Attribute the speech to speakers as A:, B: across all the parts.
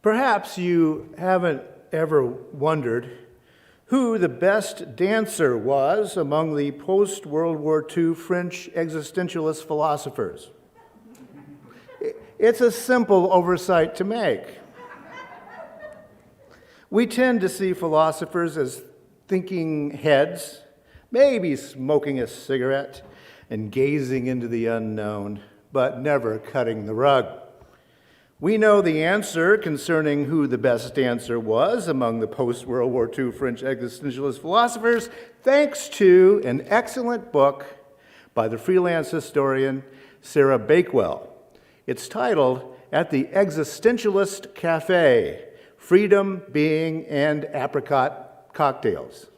A: Perhaps you haven't ever wondered who the best dancer was among the post-World War II French existentialist philosophers. It's a simple oversight to make. We tend to see philosophers as thinking heads, maybe smoking a cigarette and gazing into the unknown, but never cutting the rug. We know the answer concerning who the best dancer was among the post-World War II French existentialist philosophers, thanks to an excellent book by the freelance historian Sarah Bakewell. It's titled At the Existentialist Cafe, Freedom, Being, and Apricot Cocktails.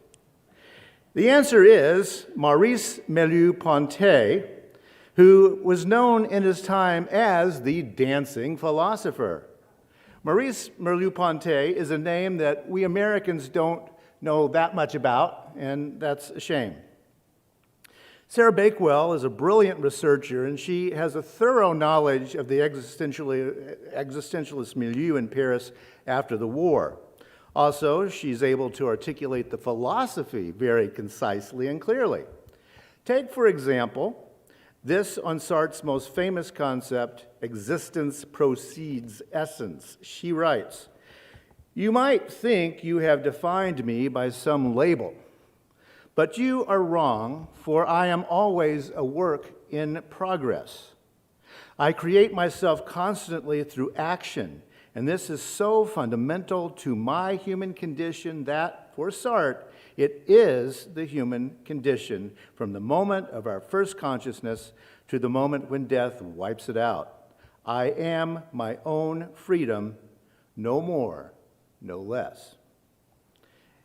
A: The answer is Maurice Merleau-Ponty, who was known in his time as the dancing philosopher. Maurice Merleau-Ponty is a name that we Americans don't know that much about, and that's a shame. Sarah Bakewell is a brilliant researcher, and she has a thorough knowledge of the existentialist milieu in Paris after the war. Also, she's able to articulate the philosophy very concisely and clearly. Take, for example, this on Sartre's most famous concept, existence precedes essence. She writes, "You might think you have defined me by some label, but you are wrong, for I am always a work in progress. I create myself constantly through action, and this is so fundamental to my human condition that, for Sartre, it is the human condition from the moment of our first consciousness to the moment when death wipes it out. I am my own freedom, no more, no less."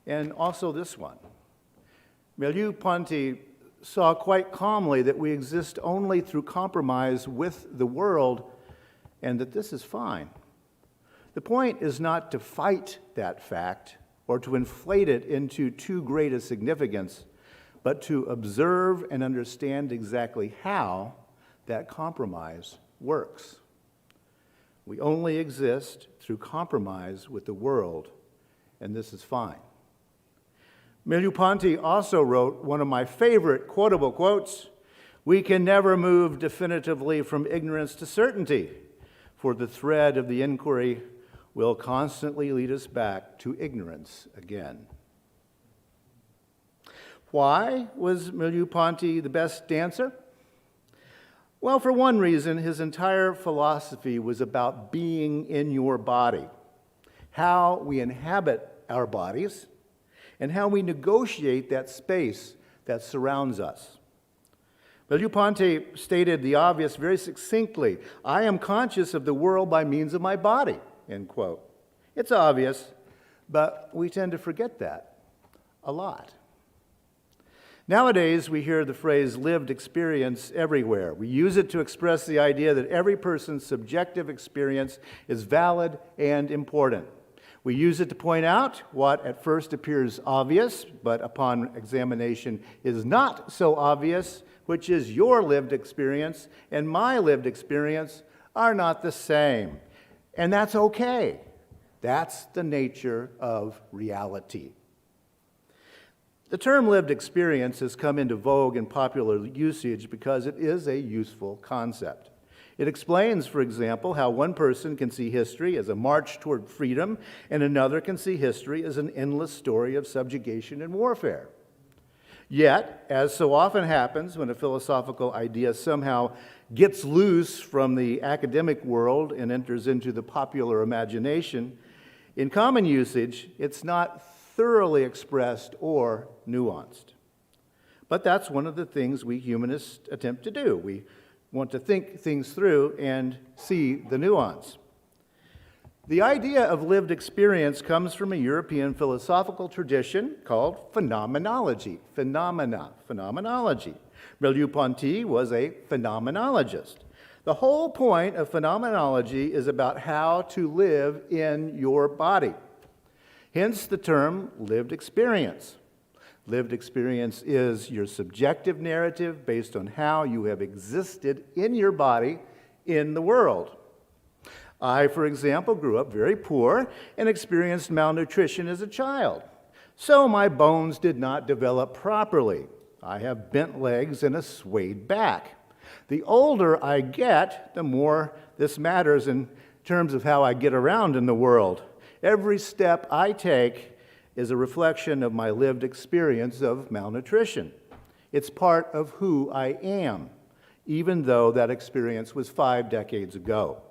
A: And also this one. Merleau-Ponty saw quite calmly that we exist only through compromise with the world, and that this is fine. The point is not to fight that fact or to inflate it into too great a significance, but to observe and understand exactly how that compromise works. We only exist through compromise with the world, and this is fine. Merleau-Ponty also wrote one of my favorite quotable quotes, "We can never move definitively from ignorance to certainty, for the thread of the inquiry will constantly lead us back to ignorance again." Why was Merleau-Ponty the best dancer? Well, for one reason, his entire philosophy was about being in your body, how we inhabit our bodies, and how we negotiate that space that surrounds us. Merleau-Ponty stated the obvious very succinctly, "I am conscious of the world by means of my body," end quote. It's obvious, but we tend to forget that a lot. Nowadays, we hear the phrase lived experience everywhere. We use it to express the idea that every person's subjective experience is valid and important. We use it to point out what at first appears obvious, but upon examination is not so obvious, which is your lived experience and my lived experience are not the same. And that's okay. That's the nature of reality. The term lived experience has come into vogue in popular usage because it is a useful concept. It explains, for example, how one person can see history as a march toward freedom and another can see history as an endless story of subjugation and warfare. Yet, as so often happens when a philosophical idea somehow gets loose from the academic world and enters into the popular imagination, in common usage, it's not thoroughly expressed or nuanced. But that's one of the things we humanists attempt to do. We want to think things through and see the nuance. The idea of lived experience comes from a European philosophical tradition called phenomenology. Phenomenology. Merleau-Ponty was a phenomenologist. The whole point of phenomenology is about how to live in your body. Hence the term lived experience. Lived experience is your subjective narrative based on how you have existed in your body in the world. I, for example, grew up very poor and experienced malnutrition as a child. So my bones did not develop properly. I have bent legs and a swayed back. The older I get, the more this matters in terms of how I get around in the world. Every step I take is a reflection of my lived experience of malnutrition. It's part of who I am, even though that experience was 5 decades ago.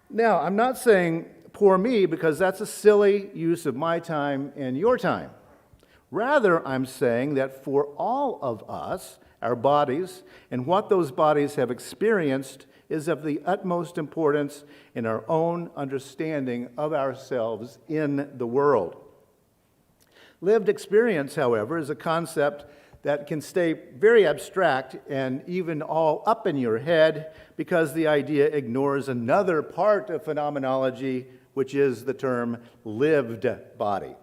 A: Now, I'm not saying poor me because that's a silly use of my time and your time. Rather, I'm saying that for all of us, our bodies and what those bodies have experienced is of the utmost importance in our own understanding of ourselves in the world. Lived experience, however, is a concept that can stay very abstract and even all up in your head because the idea ignores another part of phenomenology, which is the term lived body.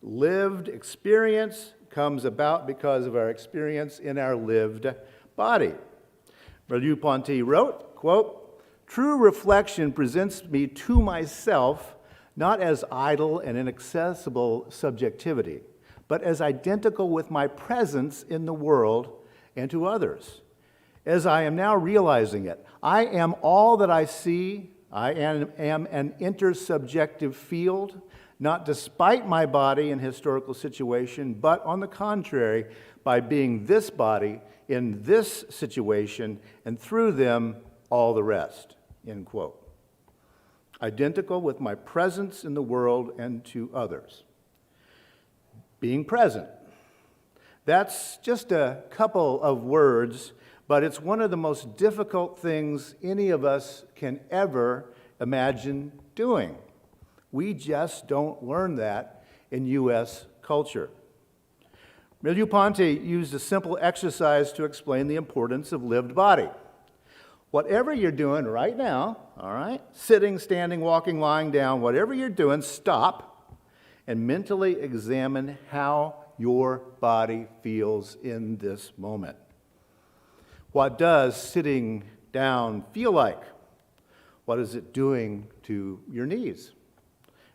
A: Lived experience comes about because of our experience in our lived body. Merleau-Ponty wrote, quote, "True reflection presents me to myself not as idle and inaccessible subjectivity, but as identical with my presence in the world and to others. As I am now realizing it, I am all that I see. I am an intersubjective field, not despite my body and historical situation, but on the contrary, by being this body in this situation, and through them, all the rest," end quote. Identical with my presence in the world and to others. Being present. That's just a couple of words, but it's one of the most difficult things any of us can ever imagine doing. We just don't learn that in U.S. culture. Merleau-Ponty used a simple exercise to explain the importance of lived body. Whatever you're doing right now, all right, sitting, standing, walking, lying down, whatever you're doing, stop and mentally examine how your body feels in this moment. What does sitting down feel like? What is it doing to your knees,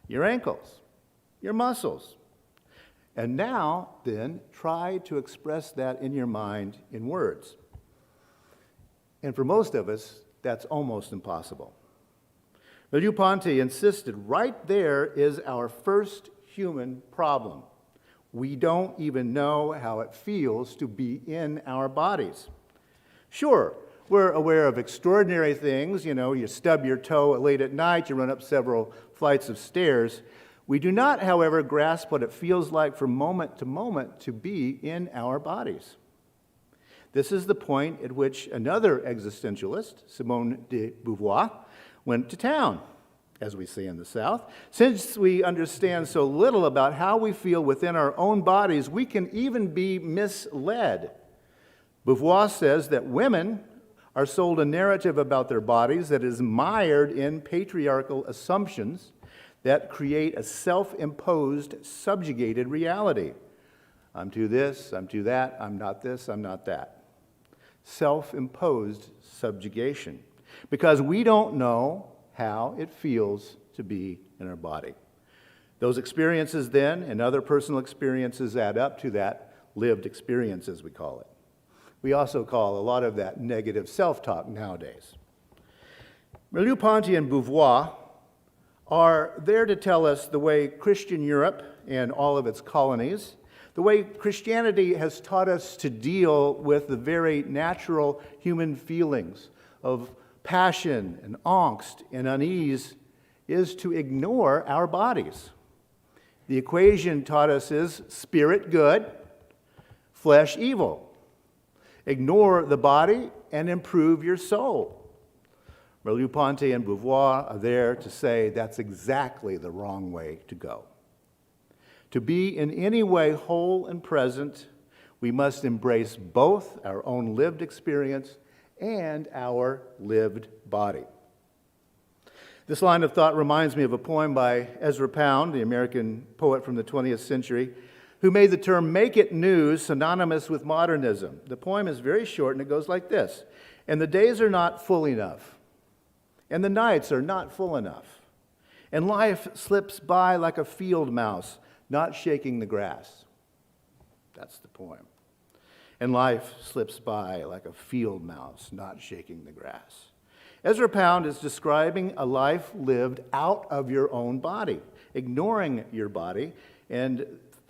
A: your ankles, your muscles? And now, then, try to express that in your mind in words. And for most of us, that's almost impossible. Merleau-Ponty insisted right there is our first human problem. We don't even know how it feels to be in our bodies. Sure, we're aware of extraordinary things. You know, you stub your toe late at night, you run up several flights of stairs. We do not, however, grasp what it feels like from moment to be in our bodies. This is the point at which another existentialist, Simone de Beauvoir, went to town, as we say in the South. Since we understand so little about how we feel within our own bodies, we can even be misled. Beauvoir says that women are sold a narrative about their bodies that is mired in patriarchal assumptions that create a self-imposed, subjugated reality. I'm to this, I'm to that, I'm not this, I'm not that. Self-imposed subjugation. Because we don't know how it feels to be in our body. Those experiences then and other personal experiences add up to that lived experience, as we call it. We also call a lot of that negative self-talk nowadays. Merleau-Ponty and Beauvoir are there to tell us the way Christian Europe and all of its colonies, the way Christianity has taught us to deal with the very natural human feelings of passion and angst and unease, is to ignore our bodies. The equation taught us is spirit good, flesh evil. Ignore the body and improve your soul. Merleau-Ponty and Beauvoir are there to say that's exactly the wrong way to go. To be in any way whole and present, we must embrace both our own lived experience and our lived body. This line of thought reminds me of a poem by Ezra Pound, the American poet from the 20th century, who made the term "make it news" synonymous with modernism. The poem is very short and it goes like this: "And the days are not full enough, and the nights are not full enough. And life slips by like a field mouse, not shaking the grass. That's the poem. And life slips by like a field mouse, not shaking the grass. Ezra Pound is describing a life lived out of your own body, ignoring your body, and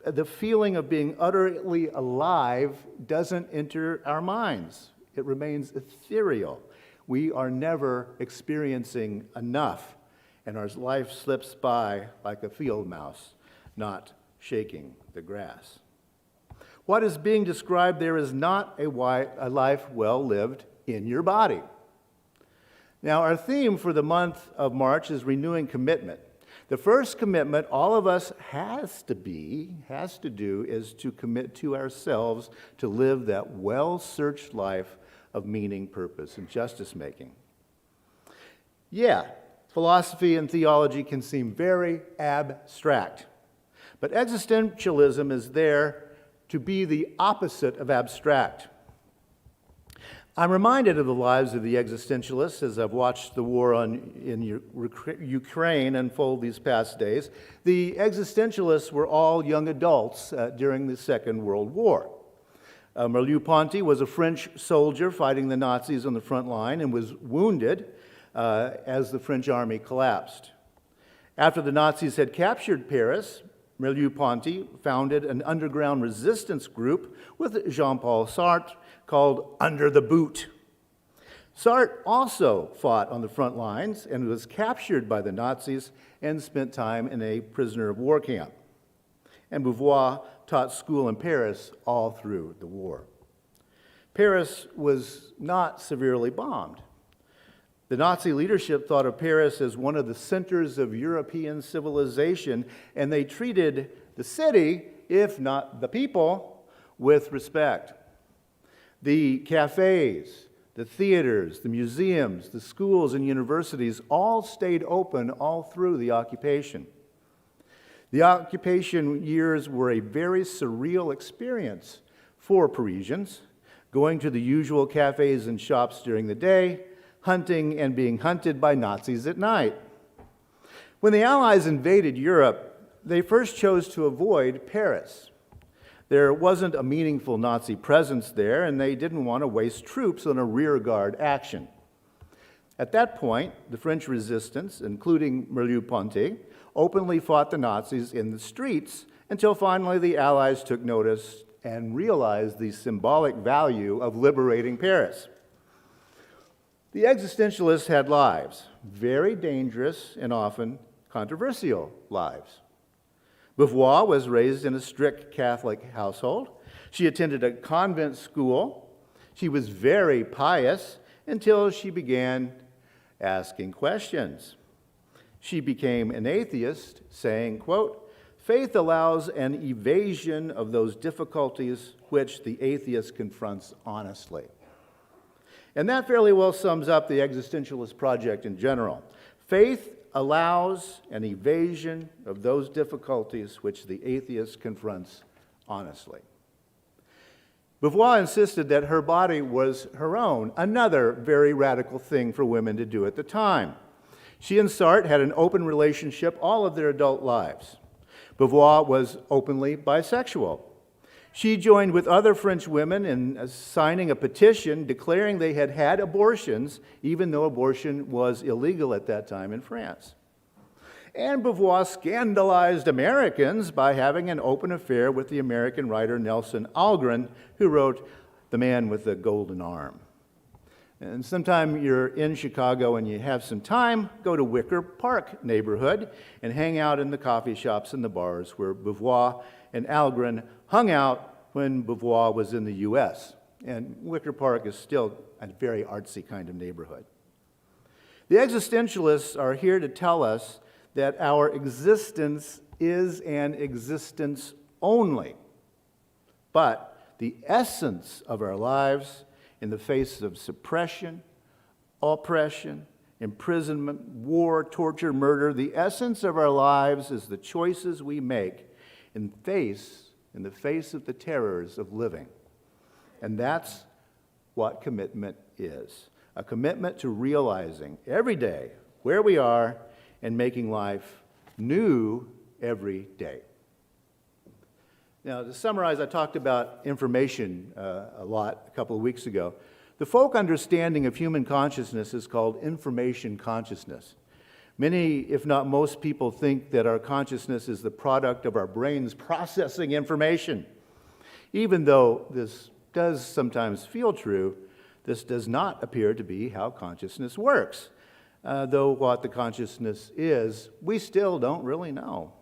A: the feeling of being utterly alive doesn't enter our minds. It remains ethereal. We are never experiencing enough, and our life slips by like a field mouse, not shaking the grass. What is being described there is not a life well lived in your body. Now, our theme for the month of March is renewing commitment. The first commitment all of us has to do, is to commit to ourselves to live that well-searched life of meaning, purpose, and justice-making. Yeah, philosophy and theology can seem very abstract, but existentialism is there to be the opposite of abstract. I'm reminded of the lives of the existentialists as I've watched the war in Ukraine unfold these past days. The existentialists were all young adults during the Second World War. Merleau-Ponty was a French soldier fighting the Nazis on the front line and was wounded as the French army collapsed. After the Nazis had captured Paris, Merleau-Ponty founded an underground resistance group with Jean-Paul Sartre called Under the Boot. Sartre also fought on the front lines and was captured by the Nazis and spent time in a prisoner of war camp. And Beauvoir taught school in Paris all through the war. Paris was not severely bombed. The Nazi leadership thought of Paris as one of the centers of European civilization, and they treated the city, if not the people, with respect. The cafes, the theaters, the museums, the schools and universities all stayed open all through the occupation. The occupation years were a very surreal experience for Parisians, going to the usual cafes and shops during the day, hunting and being hunted by Nazis at night. When the Allies invaded Europe, they first chose to avoid Paris. There wasn't a meaningful Nazi presence there, and they didn't want to waste troops on a rearguard action. At that point, the French resistance, including Merleau-Ponty, openly fought the Nazis in the streets until finally the Allies took notice and realized the symbolic value of liberating Paris. The existentialists had lives, very dangerous and often controversial lives. Beauvoir was raised in a strict Catholic household. She attended a convent school. She was very pious until she began asking questions. She became an atheist, saying, quote, "Faith allows an evasion of those difficulties which the atheist confronts honestly." And that fairly well sums up the existentialist project in general. Faith allows an evasion of those difficulties which the atheist confronts honestly. Beauvoir insisted that her body was her own, another very radical thing for women to do at the time. She and Sartre had an open relationship all of their adult lives. Beauvoir was openly bisexual. She joined with other French women in signing a petition declaring they had had abortions, even though abortion was illegal at that time in France. And Beauvoir scandalized Americans by having an open affair with the American writer Nelson Algren, who wrote The Man with the Golden Arm. And sometime you're in Chicago and you have some time, go to Wicker Park neighborhood and hang out in the coffee shops and the bars where Beauvoir and Algren hung out when Beauvoir was in the U.S. And Wicker Park is still a very artsy kind of neighborhood. The existentialists are here to tell us that our existence is an existence only, but the essence of our lives in the face of suppression, oppression, imprisonment, war, torture, murder, the essence of our lives is the choices we make in the face of the terrors of living. And that's what commitment is. a commitment to realizing every day where we are and making life new every day. Now, to summarize, I talked about information a lot a couple of weeks ago. The folk understanding of human consciousness is called information consciousness. Many, if not most people, think that our consciousness is the product of our brains processing information. Even though this does sometimes feel true, this does not appear to be how consciousness works. Though what the consciousness is, we still don't really know.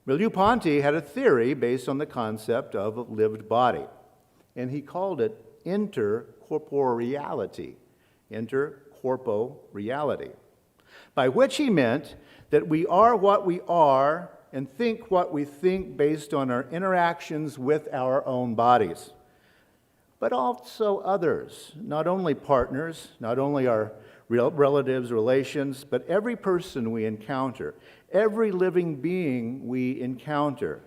A: Merleau-Ponty had a theory based on the concept of a lived body, and he called it intercorporeality, intercorporeality, by which he meant that we are what we are and think what we think based on our interactions with our own bodies, but also others, not only partners, not only our relatives, relations, but every person we encounter, every living being we encounter.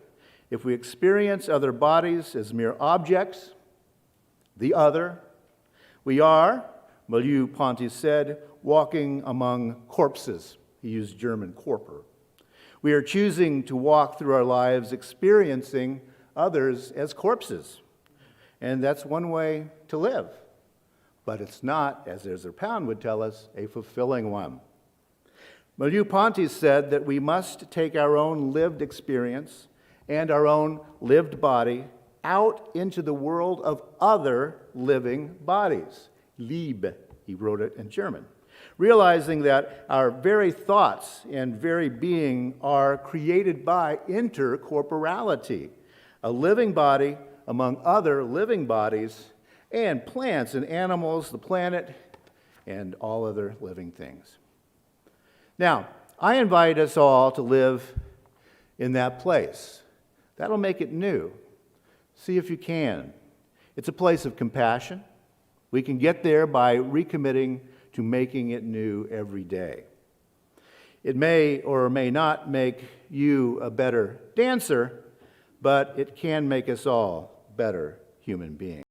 A: If we experience other bodies as mere objects, the other, we are, Merleau-Ponty said, walking among corpses. He used German Körper. We are choosing to walk through our lives experiencing others as corpses. And that's one way to live. But it's not, as Ezra Pound would tell us, a fulfilling one. Merleau-Ponty said that we must take our own lived experience and our own lived body out into the world of other living bodies. Liebe, he wrote it in German. Realizing that our very thoughts and very being are created by intercorporality, a living body among other living bodies, and plants and animals, the planet, and all other living things. Now, I invite us all to live in that place. That'll make it new. See if you can. It's a place of compassion. We can get there by recommitting to making it new every day. It may or may not make you a better dancer, but it can make us all better human beings.